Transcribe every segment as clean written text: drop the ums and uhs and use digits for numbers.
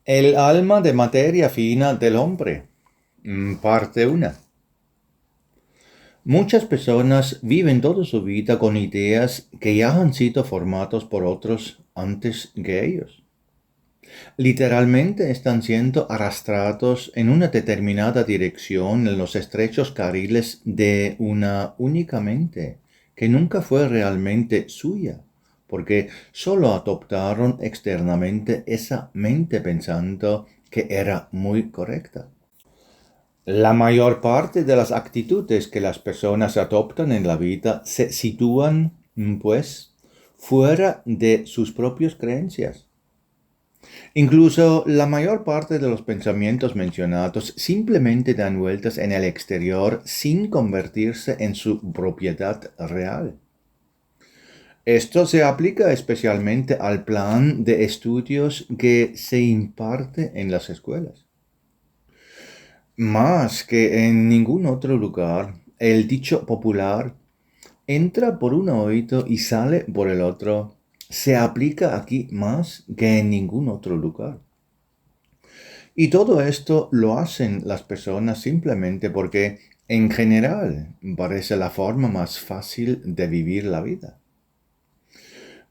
El alma de materia fina del hombre. Parte 1. Muchas personas viven toda su vida con ideas que ya han sido formados por otros antes que ellos. Literalmente están siendo arrastrados en una determinada dirección en los estrechos carriles de una única mente que nunca fue realmente suya, porque solo adoptaron externamente esa mente pensando que era muy correcta. La mayor parte de las actitudes que las personas adoptan en la vida se sitúan, pues, fuera de sus propias creencias. Incluso la mayor parte de los pensamientos mencionados simplemente dan vueltas en el exterior sin convertirse en su propiedad real. Esto se aplica especialmente al plan de estudios que se imparte en las escuelas. Más que en ningún otro lugar, el dicho popular entra por un oído y sale por el otro se aplica aquí más que en ningún otro lugar. Y todo esto lo hacen las personas simplemente porque en general parece la forma más fácil de vivir la vida.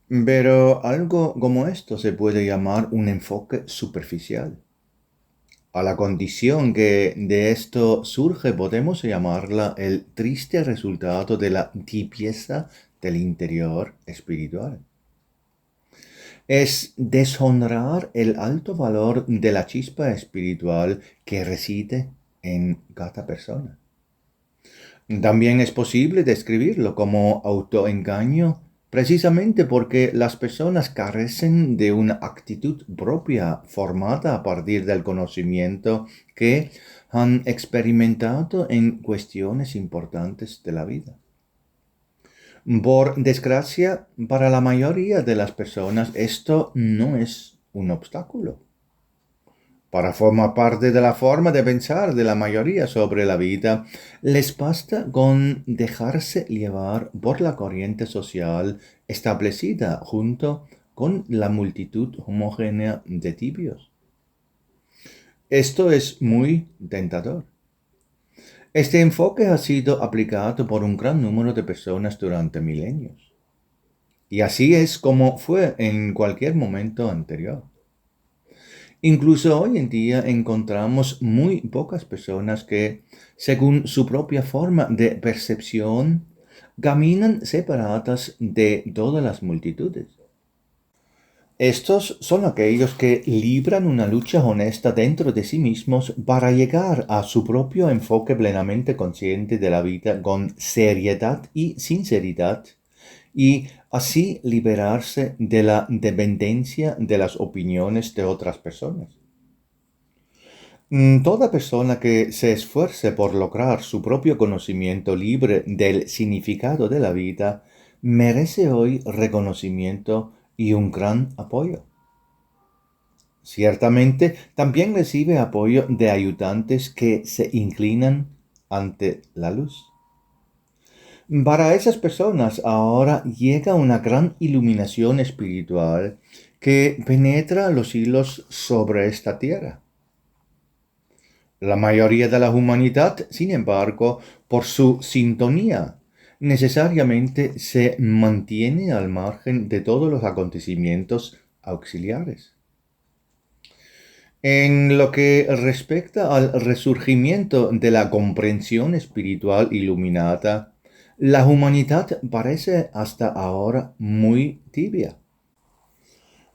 Pero algo como esto se puede llamar un enfoque superficial. A la condición que de esto surge podemos llamarla el triste resultado de la tibieza del interior espiritual. Es deshonrar el alto valor de la chispa espiritual que reside en cada persona. También es posible describirlo como autoengaño precisamente porque las personas carecen de una actitud propia formada a partir del conocimiento que han experimentado en cuestiones importantes de la vida. Por desgracia, para la mayoría de las personas esto no es un obstáculo. Para formar parte de la forma de pensar de la mayoría sobre la vida, les basta con dejarse llevar por la corriente social establecida junto con la multitud homogénea de tibios. Esto es muy tentador. Este enfoque ha sido aplicado por un gran número de personas durante milenios. Y así es como fue en cualquier momento anterior. Incluso hoy en día encontramos muy pocas personas que, según su propia forma de percepción, caminan separadas de todas las multitudes. Estos son aquellos que libran una lucha honesta dentro de sí mismos para llegar a su propio enfoque plenamente consciente de la vida con seriedad y sinceridad y así liberarse de la dependencia de las opiniones de otras personas. Toda persona que se esfuerce por lograr su propio conocimiento libre del significado de la vida merece hoy reconocimiento y un gran apoyo. Ciertamente, también recibe apoyo de ayudantes que se inclinan ante la luz. Para esas personas ahora llega una gran iluminación espiritual que penetra los hilos sobre esta tierra. La mayoría de la humanidad, sin embargo, por su sintonía, necesariamente se mantiene al margen de todos los acontecimientos auxiliares. En lo que respecta al resurgimiento de la comprensión espiritual iluminada, la humanidad parece hasta ahora muy tibia.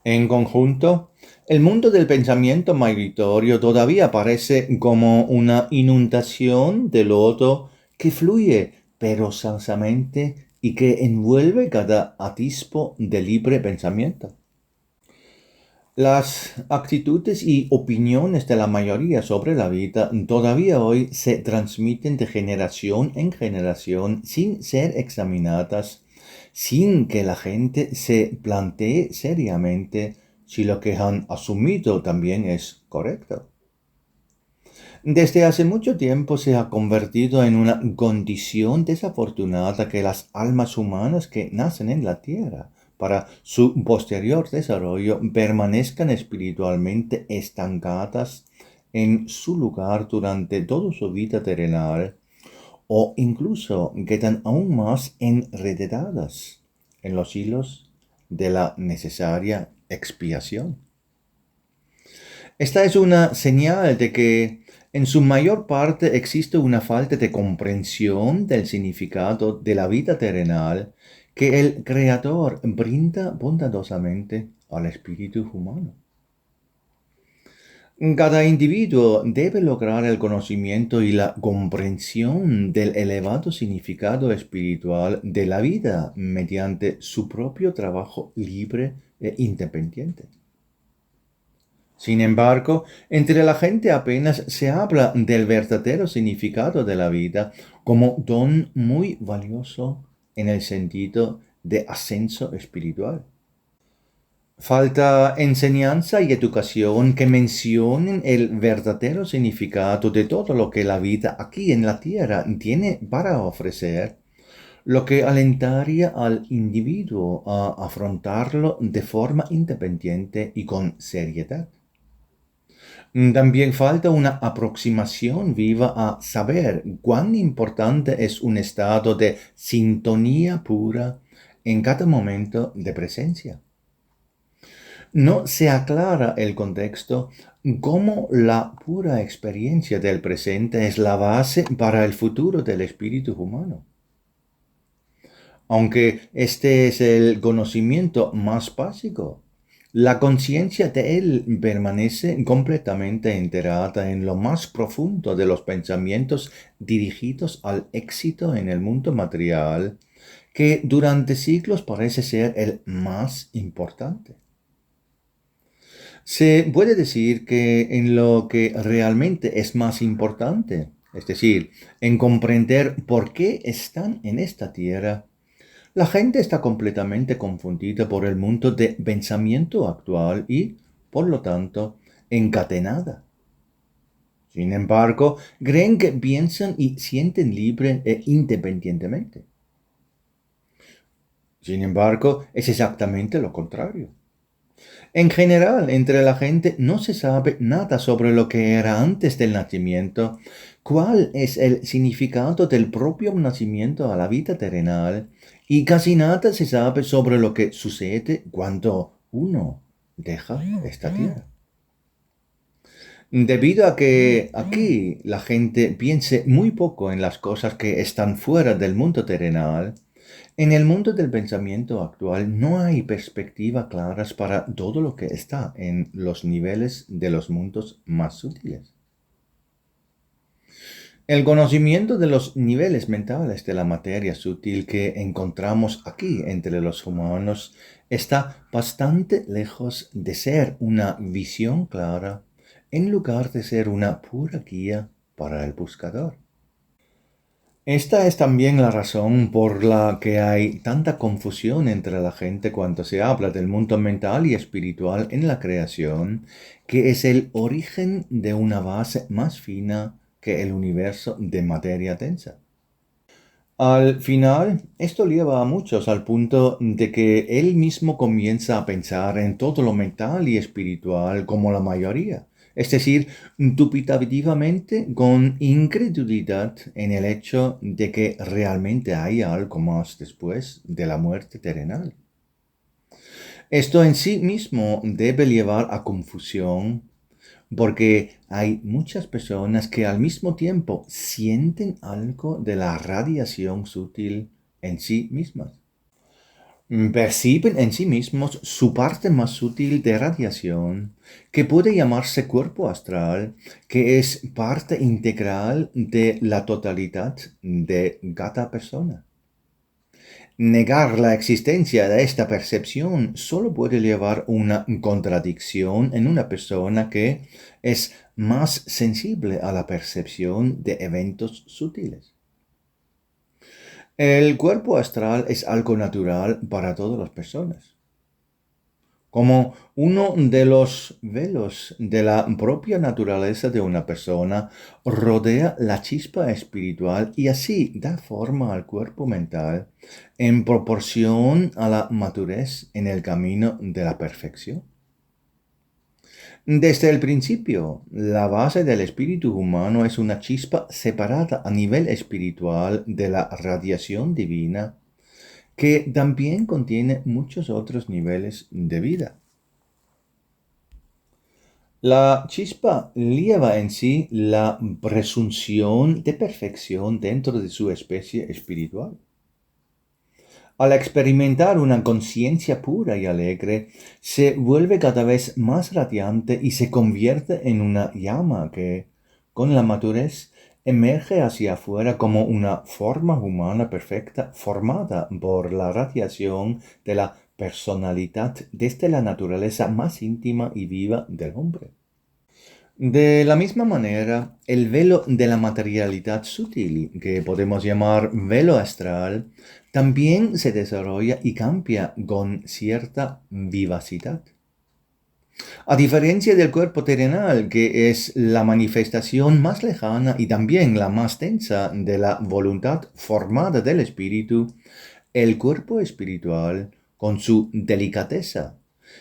En conjunto, el mundo del pensamiento migratorio todavía parece como una inundación de lodo que fluye perezosamente y que envuelve cada atisbo de libre pensamiento. Las actitudes y opiniones de la mayoría sobre la vida todavía hoy se transmiten de generación en generación sin ser examinadas, sin que la gente se plantee seriamente si lo que han asumido también es correcto. Desde hace mucho tiempo se ha convertido en una condición desafortunada que las almas humanas que nacen en la tierra para su posterior desarrollo permanezcan espiritualmente estancadas en su lugar durante toda su vida terrenal o incluso quedan aún más enredadas en los hilos de la necesaria expiación. Esta es una señal de que en su mayor parte existe una falta de comprensión del significado de la vida terrenal que el Creador brinda bondadosamente al espíritu humano. Cada individuo debe lograr el conocimiento y la comprensión del elevado significado espiritual de la vida mediante su propio trabajo libre e independiente. Sin embargo, entre la gente apenas se habla del verdadero significado de la vida como don muy valioso en el sentido de ascenso espiritual. Falta enseñanza y educación que mencionen el verdadero significado de todo lo que la vida aquí en la tierra tiene para ofrecer, lo que alentaría al individuo a afrontarlo de forma independiente y con seriedad. También falta una aproximación viva a saber cuán importante es un estado de sintonía pura en cada momento de presencia. No se aclara el contexto cómo la pura experiencia del presente es la base para el futuro del espíritu humano. Aunque este es el conocimiento más básico, la conciencia de él permanece completamente enterada en lo más profundo de los pensamientos dirigidos al éxito en el mundo material, que durante siglos parece ser el más importante. Se puede decir que en lo que realmente es más importante, es decir, en comprender por qué están en esta tierra, la gente está completamente confundida por el mundo de pensamiento actual y, por lo tanto, encadenada. Sin embargo, creen que piensan y sienten libre e independientemente. Sin embargo, es exactamente lo contrario. En general, entre la gente no se sabe nada sobre lo que era antes del nacimiento, cuál es el significado del propio nacimiento a la vida terrenal, y casi nada se sabe sobre lo que sucede cuando uno deja esta tierra. Debido a que aquí la gente piense muy poco en las cosas que están fuera del mundo terrenal, en el mundo del pensamiento actual no hay perspectivas claras para todo lo que está en los niveles de los mundos más sutiles. El conocimiento de los niveles mentales de la materia sutil que encontramos aquí entre los humanos está bastante lejos de ser una visión clara en lugar de ser una pura guía para el buscador. Esta es también la razón por la que hay tanta confusión entre la gente cuando se habla del mundo mental y espiritual en la creación, que es el origen de una base más fina que el universo de materia densa. Al final, esto lleva a muchos al punto de que él mismo comienza a pensar en todo lo mental y espiritual como la mayoría, es decir, dubitativamente con incredulidad en el hecho de que realmente hay algo más después de la muerte terrenal. Esto en sí mismo debe llevar a confusión porque hay muchas personas que al mismo tiempo sienten algo de la radiación sutil en sí mismas. Perciben en sí mismos su parte más sutil de radiación, que puede llamarse cuerpo astral, que es parte integral de la totalidad de cada persona. Negar la existencia de esta percepción solo puede llevar una contradicción en una persona que es más sensible a la percepción de eventos sutiles. El cuerpo astral es algo natural para todas las personas. como uno de los velos de la propia naturaleza de una persona rodea la chispa espiritual y así da forma al cuerpo mental en proporción a la madurez en el camino de la perfección. Desde el principio, la base del espíritu humano es una chispa separada a nivel espiritual de la radiación divina, que también contiene muchos otros niveles de vida. La chispa lleva en sí la presunción de perfección dentro de su especie espiritual. Al experimentar una conciencia pura y alegre, se vuelve cada vez más radiante y se convierte en una llama que, con la madurez, emerge hacia afuera como una forma humana perfecta formada por la radiación de la personalidad desde la naturaleza más íntima y viva del hombre. De la misma manera, el velo de la materialidad sutil, que podemos llamar velo astral, también se desarrolla y cambia con cierta vivacidad. A diferencia del cuerpo terrenal, que es la manifestación más lejana y también la más densa de la voluntad formada del espíritu, el cuerpo espiritual, con su delicadeza,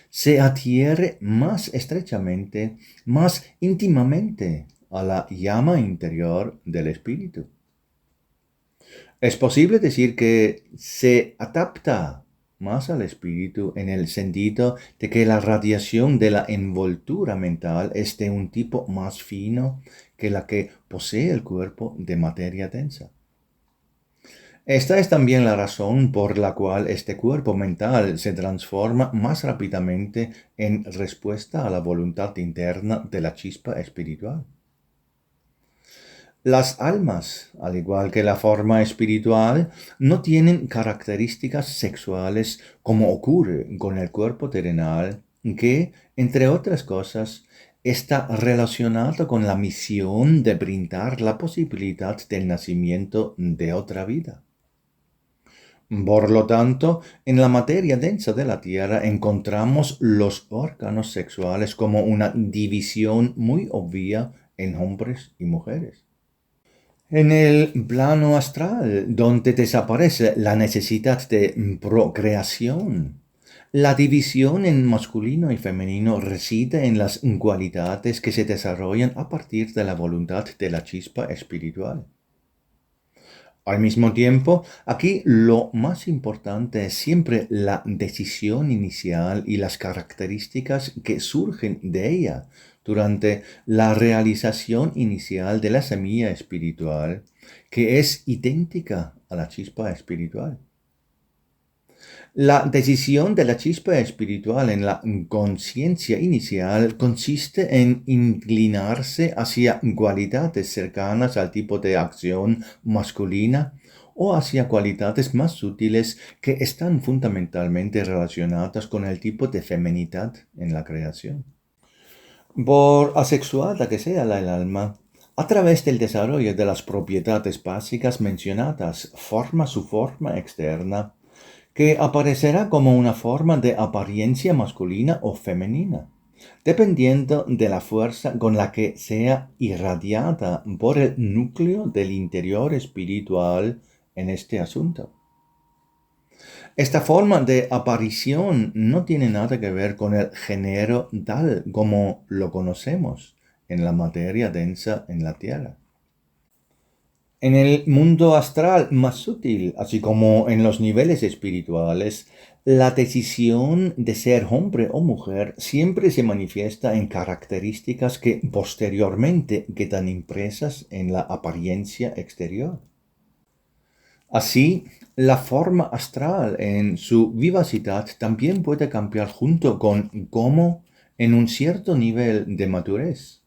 se adhiere más estrechamente, más íntimamente a la llama interior del espíritu. Es posible decir que se adapta más al espíritu en el sentido de que la radiación de la envoltura mental es de un tipo más fino que la que posee el cuerpo de materia densa. Esta es también la razón por la cual este cuerpo mental se transforma más rápidamente en respuesta a la voluntad interna de la chispa espiritual. Las almas, al igual que la forma espiritual, no tienen características sexuales como ocurre con el cuerpo terrenal, que, entre otras cosas, está relacionado con la misión de brindar la posibilidad del nacimiento de otra vida. Por lo tanto, en la materia densa de la Tierra encontramos los órganos sexuales como una división muy obvia en hombres y mujeres. En el plano astral, donde desaparece la necesidad de procreación, la división en masculino y femenino reside en las cualidades que se desarrollan a partir de la voluntad de la chispa espiritual. Al mismo tiempo, aquí lo más importante es siempre la decisión inicial y las características que surgen de ella durante la realización inicial de la semilla espiritual, que es idéntica a la chispa espiritual. La decisión de la chispa espiritual en la conciencia inicial consiste en inclinarse hacia cualidades cercanas al tipo de acción masculina o hacia cualidades más sutiles que están fundamentalmente relacionadas con el tipo de feminidad en la creación. Por asexuada que sea el alma, a través del desarrollo de las propiedades básicas mencionadas, forma su forma externa, que aparecerá como una forma de apariencia masculina o femenina, dependiendo de la fuerza con la que sea irradiada por el núcleo del interior espiritual en este asunto. Esta forma de aparición no tiene nada que ver con el género tal como lo conocemos en la materia densa en la Tierra. En el mundo astral más sutil, así como en los niveles espirituales, la decisión de ser hombre o mujer siempre se manifiesta en características que posteriormente quedan impresas en la apariencia exterior. Así, la forma astral en su vivacidad también puede cambiar junto con cómo, en un cierto nivel de madurez,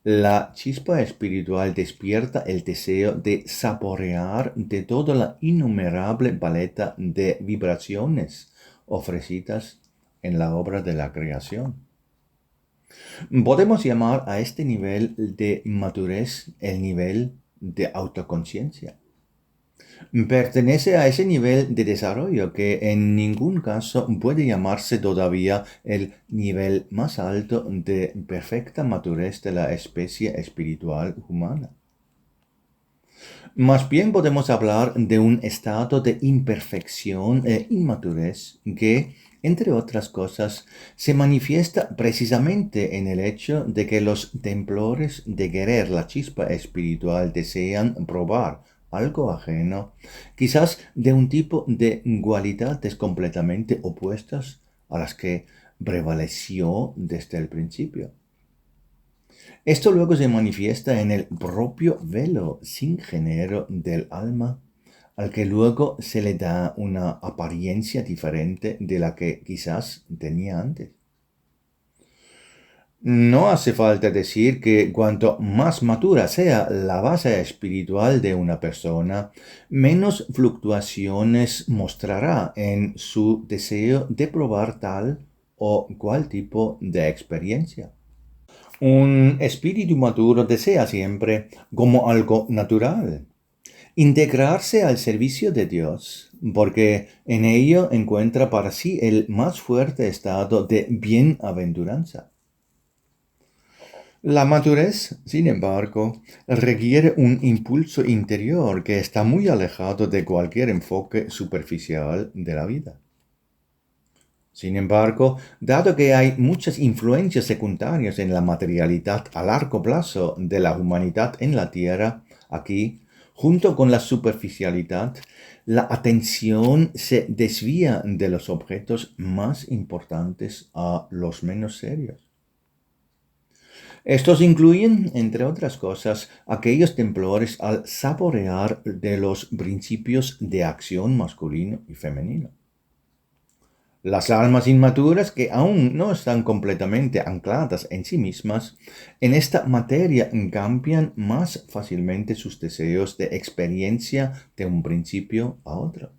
la chispa espiritual despierta el deseo de saborear de toda la innumerable paleta de vibraciones ofrecidas en la obra de la creación. Podemos llamar a este nivel de madurez el nivel de autoconciencia. Pertenece a ese nivel de desarrollo que en ningún caso puede llamarse todavía el nivel más alto de perfecta madurez de la especie espiritual humana. Más bien podemos hablar de un estado de imperfección e inmadurez que, entre otras cosas, se manifiesta precisamente en el hecho de que los temblores de querer la chispa espiritual desean probar algo ajeno, quizás de un tipo de cualidades completamente opuestas a las que prevaleció desde el principio. Esto luego se manifiesta en el propio velo sin género del alma, al que luego se le da una apariencia diferente de la que quizás tenía antes. No hace falta decir que cuanto más madura sea la base espiritual de una persona, menos fluctuaciones mostrará en su deseo de probar tal o cual tipo de experiencia. Un espíritu maduro desea siempre, como algo natural, integrarse al servicio de Dios, porque en ello encuentra para sí el más fuerte estado de bienaventuranza. La madurez, sin embargo, requiere un impulso interior que está muy alejado de cualquier enfoque superficial de la vida. Sin embargo, dado que hay muchas influencias secundarias en la materialidad a largo plazo de la humanidad en la Tierra, aquí, junto con la superficialidad, la atención se desvía de los objetos más importantes a los menos serios. Estos incluyen, entre otras cosas, aquellos temblores al saborear de los principios de acción masculino y femenino. Las almas inmaduras que aún no están completamente ancladas en sí mismas, en esta materia cambian más fácilmente sus deseos de experiencia de un principio a otro.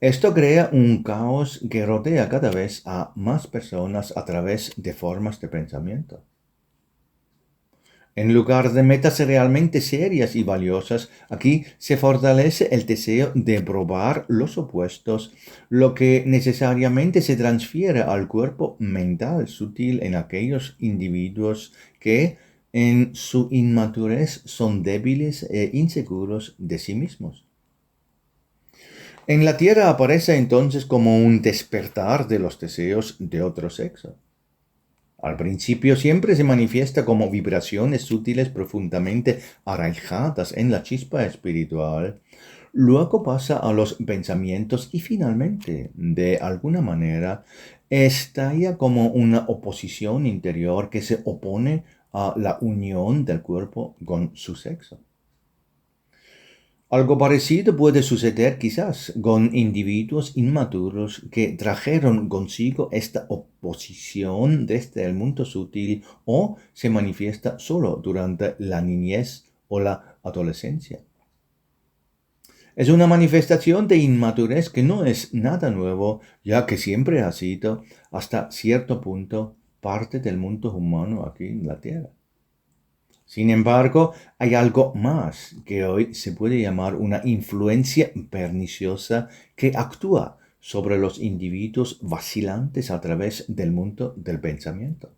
Esto crea un caos que rodea cada vez a más personas a través de formas de pensamiento. En lugar de metas realmente serias y valiosas, aquí se fortalece el deseo de probar los opuestos, lo que necesariamente se transfiere al cuerpo mental sutil en aquellos individuos que, en su inmadurez, son débiles e inseguros de sí mismos. En la tierra aparece entonces como un despertar de los deseos de otro sexo. Al principio siempre se manifiesta como vibraciones sutiles profundamente arraigadas en la chispa espiritual, luego pasa a los pensamientos y finalmente, de alguna manera, estalla como una oposición interior que se opone a la unión del cuerpo con su sexo. Algo parecido puede suceder quizás con individuos inmaduros que trajeron consigo esta oposición desde el mundo sutil o se manifiesta solo durante la niñez o la adolescencia. Es una manifestación de inmadurez que no es nada nuevo, ya que siempre ha sido, hasta cierto punto, parte del mundo humano aquí en la Tierra. Sin embargo, hay algo más que hoy se puede llamar una influencia perniciosa que actúa sobre los individuos vacilantes a través del mundo del pensamiento.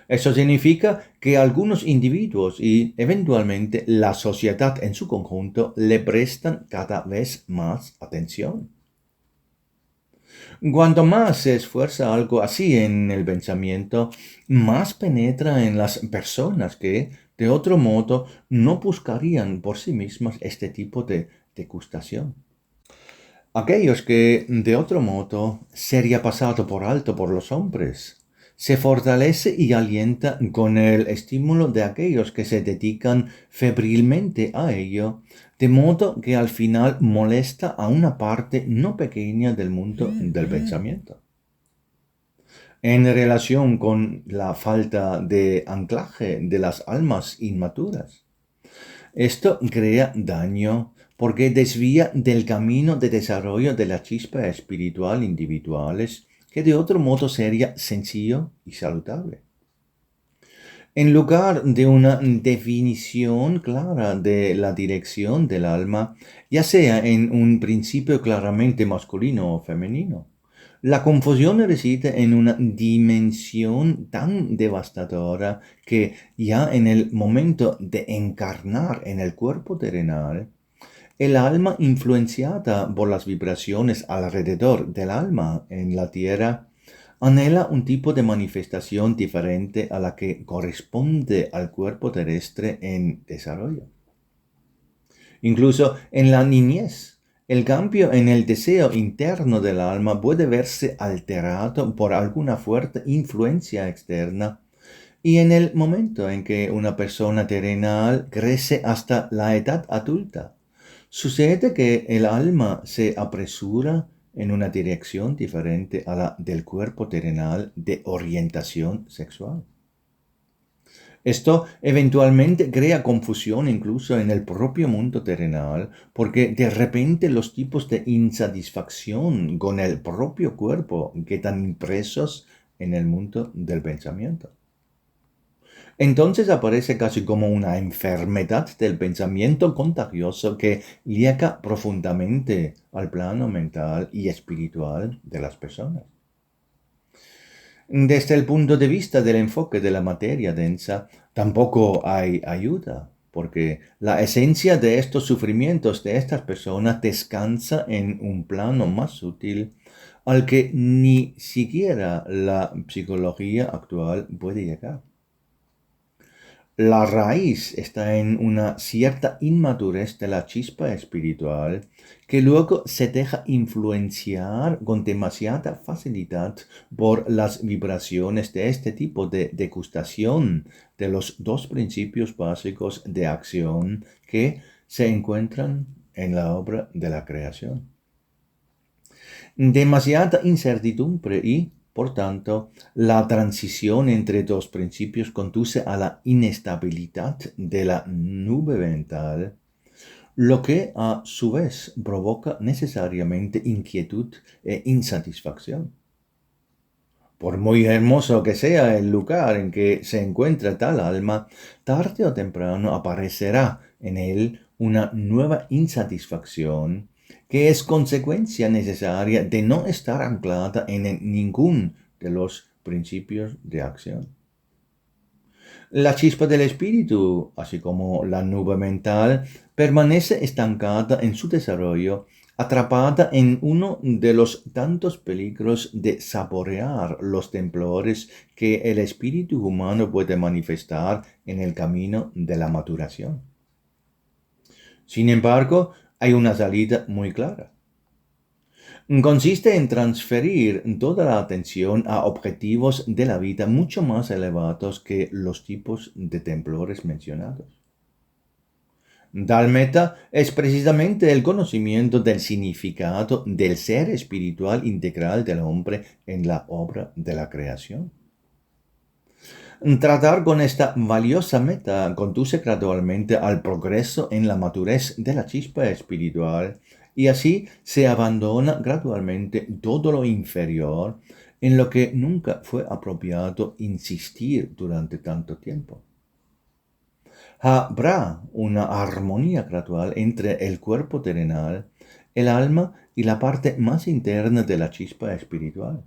Eso significa que algunos individuos y eventualmente la sociedad en su conjunto le prestan cada vez más atención. Cuanto más se esfuerza algo así en el pensamiento, más penetra en las personas que, de otro modo, no buscarían por sí mismas este tipo de degustación. Aquellos que, de otro modo, sería pasado por alto por los hombres, se fortalece y alienta con el estímulo de aquellos que se dedican febrilmente a ello, de modo que al final molesta a una parte no pequeña del mundo del pensamiento. En relación con la falta de anclaje de las almas inmaturas, esto crea daño porque desvía del camino de desarrollo de la chispa espiritual individuales que de otro modo sería sencillo y saludable. En lugar de una definición clara de la dirección del alma, ya sea en un principio claramente masculino o femenino. La confusión reside en una dimensión tan devastadora que ya en el momento de encarnar en el cuerpo terrenal, el alma influenciada por las vibraciones alrededor del alma en la tierra anhela un tipo de manifestación diferente a la que corresponde al cuerpo terrestre en desarrollo. Incluso en la niñez, el cambio en el deseo interno del alma puede verse alterado por alguna fuerte influencia externa y en el momento en que una persona terrenal crece hasta la edad adulta, sucede que el alma se apresura en una dirección diferente a la del cuerpo terrenal de orientación sexual. Esto eventualmente crea confusión incluso en el propio mundo terrenal, porque de repente los tipos de insatisfacción con el propio cuerpo quedan impresos en el mundo del pensamiento. Entonces aparece casi como una enfermedad del pensamiento contagioso que llega profundamente al plano mental y espiritual de las personas. Desde el punto de vista del enfoque de la materia densa, tampoco hay ayuda, porque la esencia de estos sufrimientos de estas personas descansa en un plano más sutil al que ni siquiera la psicología actual puede llegar. La raíz está en una cierta inmadurez de la chispa espiritual que luego se deja influenciar con demasiada facilidad por las vibraciones de este tipo de degustación de los dos principios básicos de acción que se encuentran en la obra de la creación. Demasiada incertidumbre y, por tanto, la transición entre dos principios conduce a la inestabilidad de la nube mental, lo que a su vez provoca necesariamente inquietud e insatisfacción. Por muy hermoso que sea el lugar en que se encuentra tal alma, tarde o temprano aparecerá en él una nueva insatisfacción que es consecuencia necesaria de no estar anclada en ningún de los principios de acción. La chispa del espíritu, así como la nube mental, permanece estancada en su desarrollo, atrapada en uno de los tantos peligros de saborear los temblores que el espíritu humano puede manifestar en el camino de la maduración. Sin embargo, hay una salida muy clara. Consiste en transferir toda la atención a objetivos de la vida mucho más elevados que los tipos de temblores mencionados. Tal meta es precisamente el conocimiento del significado del ser espiritual integral del hombre en la obra de la creación. Tratar con esta valiosa meta conduce gradualmente al progreso en la madurez de la chispa espiritual y así se abandona gradualmente todo lo inferior en lo que nunca fue apropiado insistir durante tanto tiempo. Habrá una armonía gradual entre el cuerpo terrenal, el alma y la parte más interna de la chispa espiritual.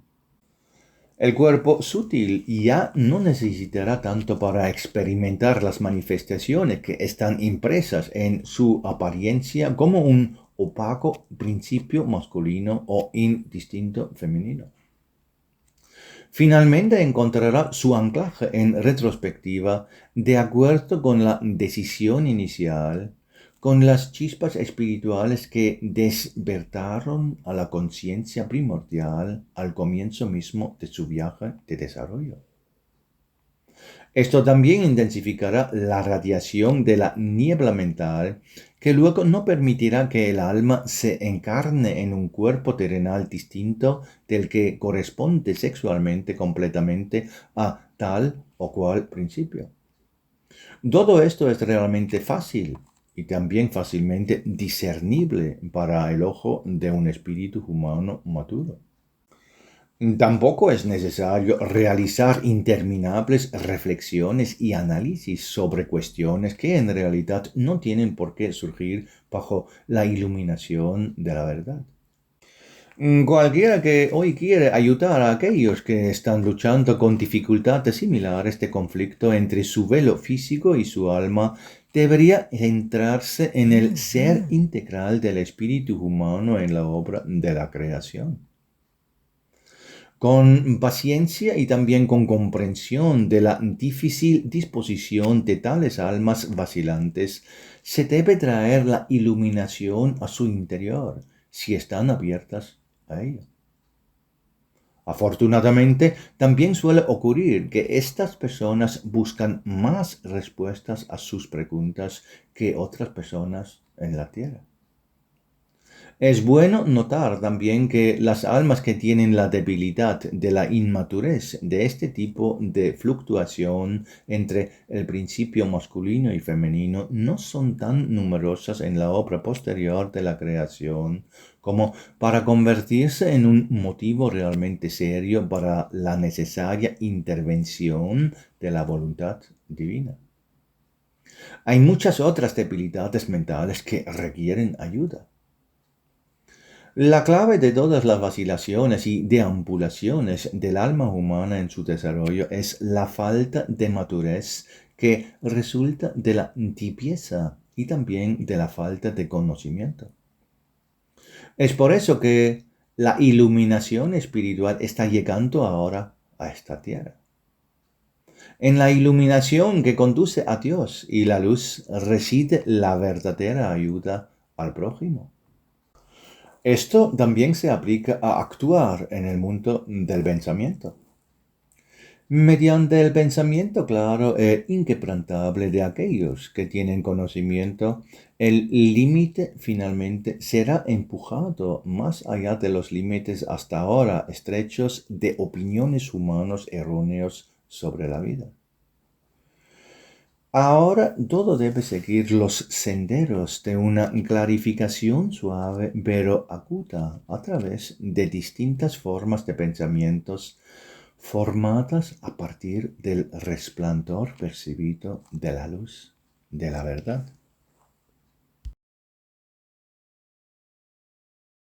El cuerpo sutil ya no necesitará tanto para experimentar las manifestaciones que están impresas en su apariencia como un opaco principio masculino o indistinto femenino. Finalmente encontrará su anclaje en retrospectiva de acuerdo con la decisión inicial, con las chispas espirituales que despertaron a la conciencia primordial al comienzo mismo de su viaje de desarrollo. Esto también intensificará la radiación de la niebla mental, que luego no permitirá que el alma se encarne en un cuerpo terrenal distinto del que corresponde sexualmente completamente a tal o cual principio. Todo esto es realmente fácil y también fácilmente discernible para el ojo de un espíritu humano maduro. Tampoco es necesario realizar interminables reflexiones y análisis sobre cuestiones que en realidad no tienen por qué surgir bajo la iluminación de la verdad. Cualquiera que hoy quiere ayudar a aquellos que están luchando con dificultades similares de conflicto entre su velo físico y su alma, debería centrarse en el ser integral del espíritu humano en la obra de la creación. Con paciencia y también con comprensión de la difícil disposición de tales almas vacilantes, se debe traer la iluminación a su interior, si están abiertas a ello. Afortunadamente, también suele ocurrir que estas personas buscan más respuestas a sus preguntas que otras personas en la Tierra. Es bueno notar también que las almas que tienen la debilidad de la inmadurez de este tipo de fluctuación entre el principio masculino y femenino no son tan numerosas en la obra posterior de la creación como para convertirse en un motivo realmente serio para la necesaria intervención de la voluntad divina. Hay muchas otras debilidades mentales que requieren ayuda. La clave de todas las vacilaciones y deambulaciones del alma humana en su desarrollo es la falta de madurez que resulta de la tibieza y también de la falta de conocimiento. Es por eso que la iluminación espiritual está llegando ahora a esta tierra. En la iluminación que conduce a Dios y la luz reside la verdadera ayuda al prójimo. Esto también se aplica a actuar en el mundo del pensamiento. Mediante el pensamiento claro e inquebrantable de aquellos que tienen conocimiento, el límite finalmente será empujado más allá de los límites hasta ahora estrechos de opiniones humanos erróneos sobre la vida. Ahora todo debe seguir los senderos de una clarificación suave pero aguda a través de distintas formas de pensamientos formadas a partir del resplandor percibido de la luz de la verdad.